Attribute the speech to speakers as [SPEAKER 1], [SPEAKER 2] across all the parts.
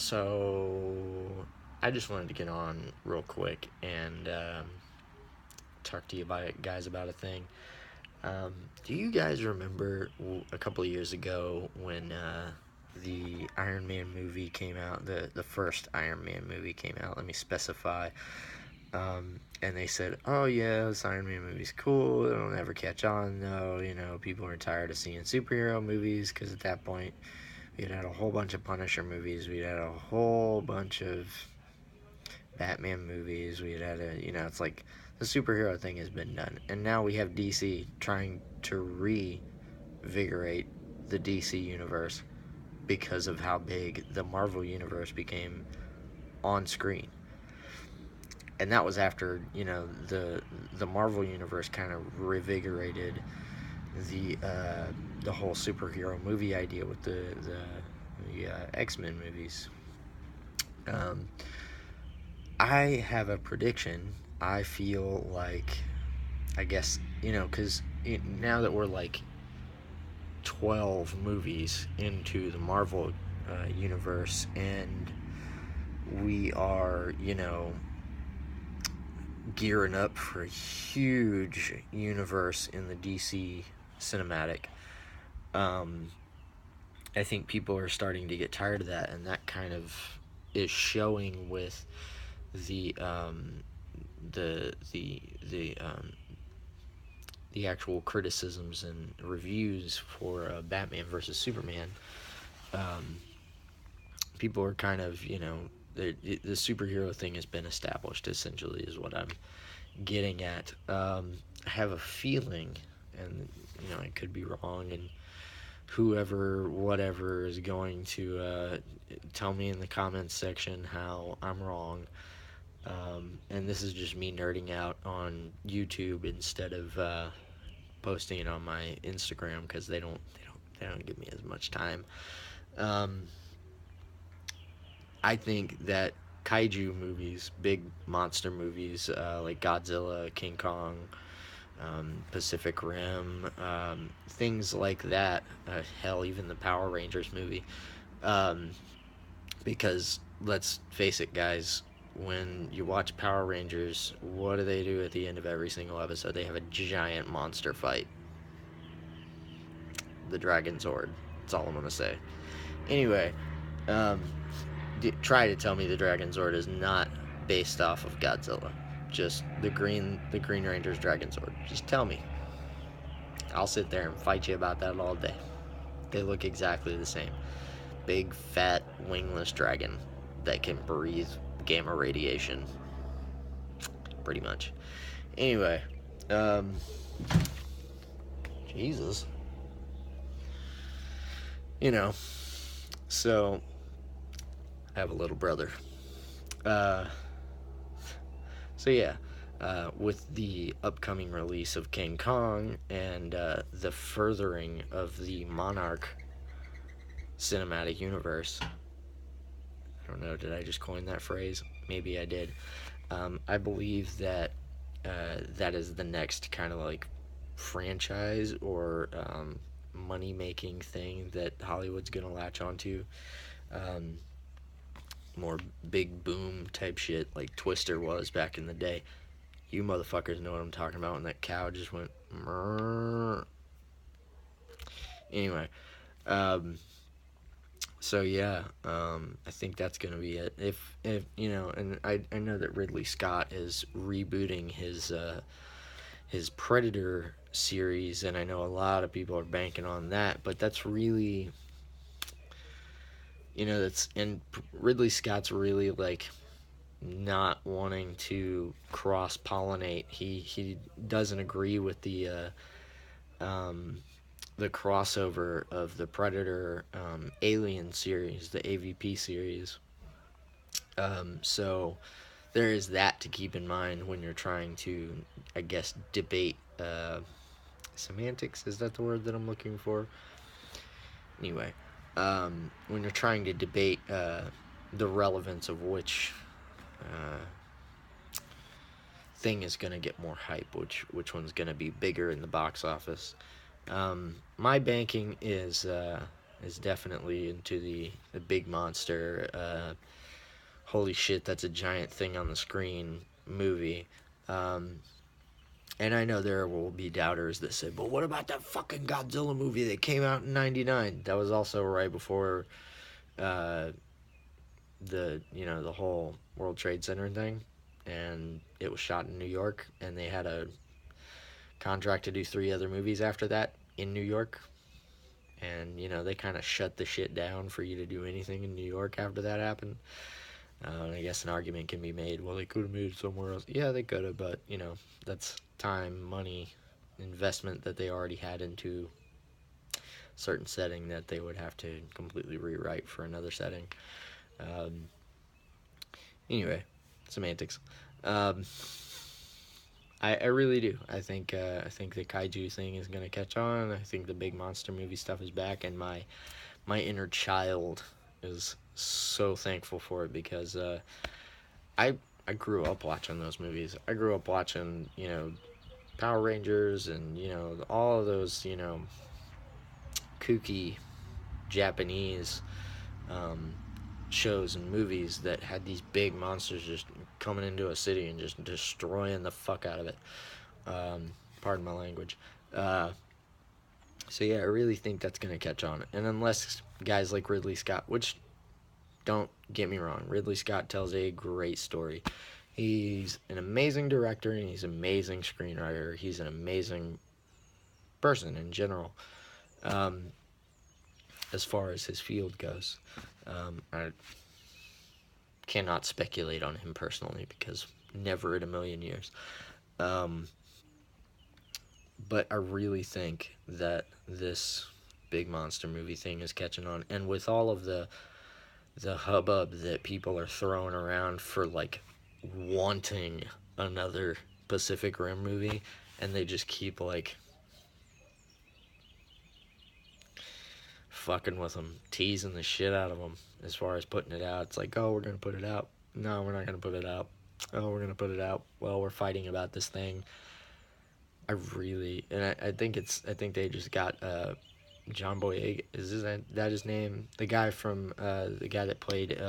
[SPEAKER 1] So I just wanted to get on real quick and talk to you guys about a thing. Do you guys remember a couple of years ago when the Iron Man movie came out? The first Iron Man movie came out. Let me specify. And they said, "Oh yeah, this Iron Man movie's cool. It'll never catch on though. People are tired of seeing superhero movies because at that point we'd had a whole bunch of Punisher movies. We'd had a whole bunch of Batman movies. We had it's like the superhero thing has been done, and now we have DC trying to revigorate the DC universe because of how big the Marvel universe became on screen. And that was after the Marvel universe kind of revigorated the whole superhero movie idea with the X-Men movies. Um, I have a prediction. I feel like, I guess, because now that we're like 12 movies into the Marvel universe, and we are, gearing up for a huge universe in the DC cinematic. I think people are starting to get tired of that, and that kind of is showing with the the actual criticisms and reviews for Batman versus Superman. Um, People are kind of the superhero thing has been established. Essentially, is what I'm getting at. I have a feeling, and I could be wrong, and whoever, whatever, is going to tell me in the comments section how I'm wrong. And this is just me nerding out on YouTube instead of posting it on my Instagram because they don't give me as much time. Um, I think that kaiju movies, big monster movies like Godzilla, King Kong, Pacific Rim, things like that. Hell, even the Power Rangers movie. Um, because let's face it, guys, when you watch Power Rangers, what do they do at the end of every single episode? They have a giant monster fight. The Dragon Zord. That's all I'm gonna say. Anyway, um, try to tell me the Dragon Zord is not based off of Godzilla. Just the Green Ranger's Dragon Zord. Just tell me. I'll sit there and fight you about that all day. They look exactly the same. Big, fat, wingless dragon that can breathe gamma radiation. Pretty much. Anyway, um, Jesus. You know, so I have a little brother. Uh, so yeah, with the upcoming release of King Kong and the furthering of the Monarch cinematic universe, I don't know, did I just coin that phrase? Maybe I did. I believe that that is the next kind of like franchise or money making thing that Hollywood's gonna latch onto. Um, More big boom type shit like Twister was back in the day. You motherfuckers know what I'm talking about when that cow just went. Mrrr. Anyway, um, so yeah, I think that's gonna be it. If and I know that Ridley Scott is rebooting his Predator series, and I know a lot of people are banking on that. But that's really, that's and Ridley Scott's really like not wanting to cross pollinate. He doesn't agree with the crossover of the Predator Alien series, the AVP series. So there is that to keep in mind when you're trying to, I guess, debate semantics. Is that the word that I'm looking for? Anyway, when you're trying to debate the relevance of which uh, thing is going to get more hype, which one's going to be bigger in the box office. My banking is is definitely into the big monster, holy shit, that's a giant thing on the screen movie. Um, and I know there will be doubters that say, but what about that fucking Godzilla movie that came out in '99? That was also right before uh, the whole World Trade Center thing, and it was shot in New York, and they had a contract to do 3 other movies after that in New York, and they kind of shut the shit down for you to do anything in New York after that happened. And I guess an argument can be made, well, they could have made it somewhere else. Yeah, they could have, but that's time, money, investment that they already had into a certain setting that they would have to completely rewrite for another setting. Um, anyway, semantics. Um, I really do. I think the kaiju thing is gonna catch on. I think the big monster movie stuff is back, and my inner child is so thankful for it because I I grew up watching those movies. I grew up watching Power Rangers and all of those kooky Japanese um, shows and movies that had these big monsters just coming into a city and just destroying the fuck out of it. Um, Pardon my language. Uh, so yeah, I really think that's gonna catch on. And unless guys like Ridley Scott, which don't get me wrong, Ridley Scott tells a great story. He's an amazing director and he's an amazing screenwriter. He's an amazing person in general, um, as far as his field goes. I cannot speculate on him personally because never in a million years. Um, but I really think that this big monster movie thing is catching on, and with all of the hubbub that people are throwing around for like wanting another Pacific Rim movie, and they just keep like fucking with them, teasing the shit out of them as far as putting it out. It's like, oh, we're gonna put it out. No, we're not gonna put it out. Oh, we're gonna put it out. Well, we're fighting about this thing. I really, and I think they just got John Boyega. That his name? The guy that played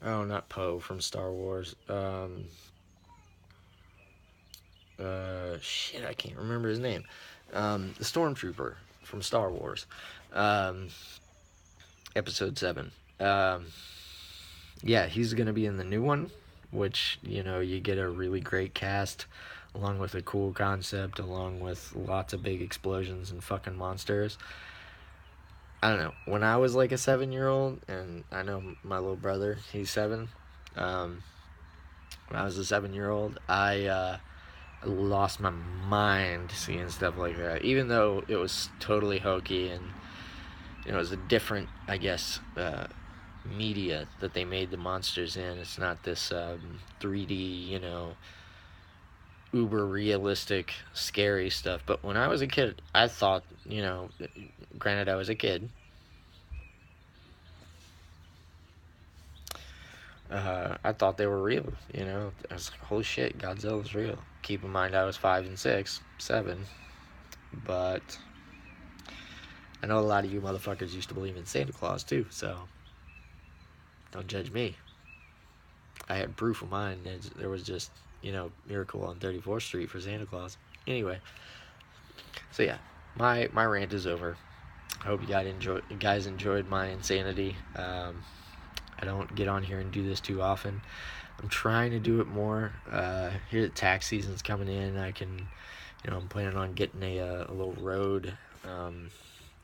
[SPEAKER 1] oh, not Poe from Star Wars. Shit, I can't remember his name. The Stormtrooper from Star Wars, um, Episode 7. Um, yeah, he's gonna be in the new one, which you get a really great cast, along with a cool concept, along with lots of big explosions and fucking monsters. I don't know. When I was like a 7 year old, and I know my little brother, he's 7. Um, when I was a 7 year old, I lost my mind seeing stuff like that. Even though it was totally hokey and it was a different, I guess, media that they made the monsters in. It's not this 3D, uber realistic, scary stuff. But when I was a kid, I thought, granted I was a kid, I thought they were real. I was like, holy shit, Godzilla's real. Keep in mind I was 5 and 6, 7, but I know a lot of you motherfuckers used to believe in Santa Claus too, so don't judge me. I had proof of mine. There was just, Miracle on 34th Street for Santa Claus. Anyway, so yeah, my rant is over. I hope you guys enjoyed my insanity. I don't get on here and do this too often. I'm trying to do it more. Here the tax season's coming in. I can, I'm planning on getting a little Rode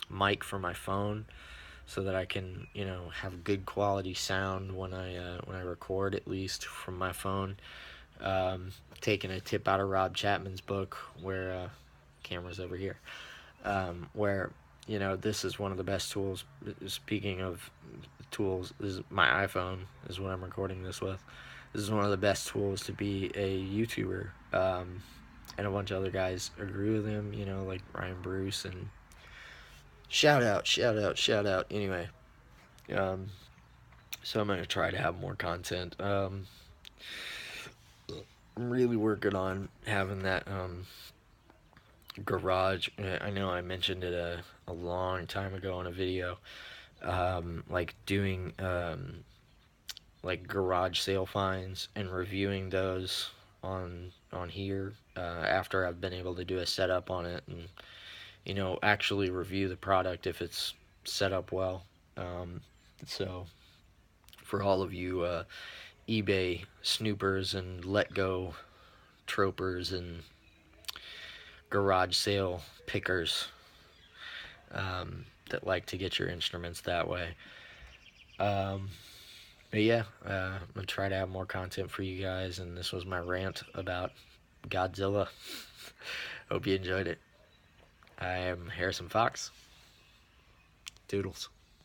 [SPEAKER 1] mic for my phone, so that I can, have good quality sound when I record, at least from my phone. Taking a tip out of Rob Chapman's book, where camera's over here, where this is one of the best tools. Speaking of tools, this is my iPhone is what I'm recording this with. This is one of the best tools to be a YouTuber, and a bunch of other guys agree with him. Like Ryan Bruce and shout out. Anyway, so I'm gonna try to have more content. I'm really working on having that garage. I know I mentioned it a long time ago in a video. Like doing like garage sale finds and reviewing those on here after I've been able to do a setup on it and actually review the product if it's set up well. Um, so for all of you eBay snoopers and let go tropers and garage sale pickers that like to get your instruments that way. Um, but yeah, I'm gonna try to have more content for you guys, and this was my rant about Godzilla. Hope you enjoyed it. I am Harrison Fox. Doodles.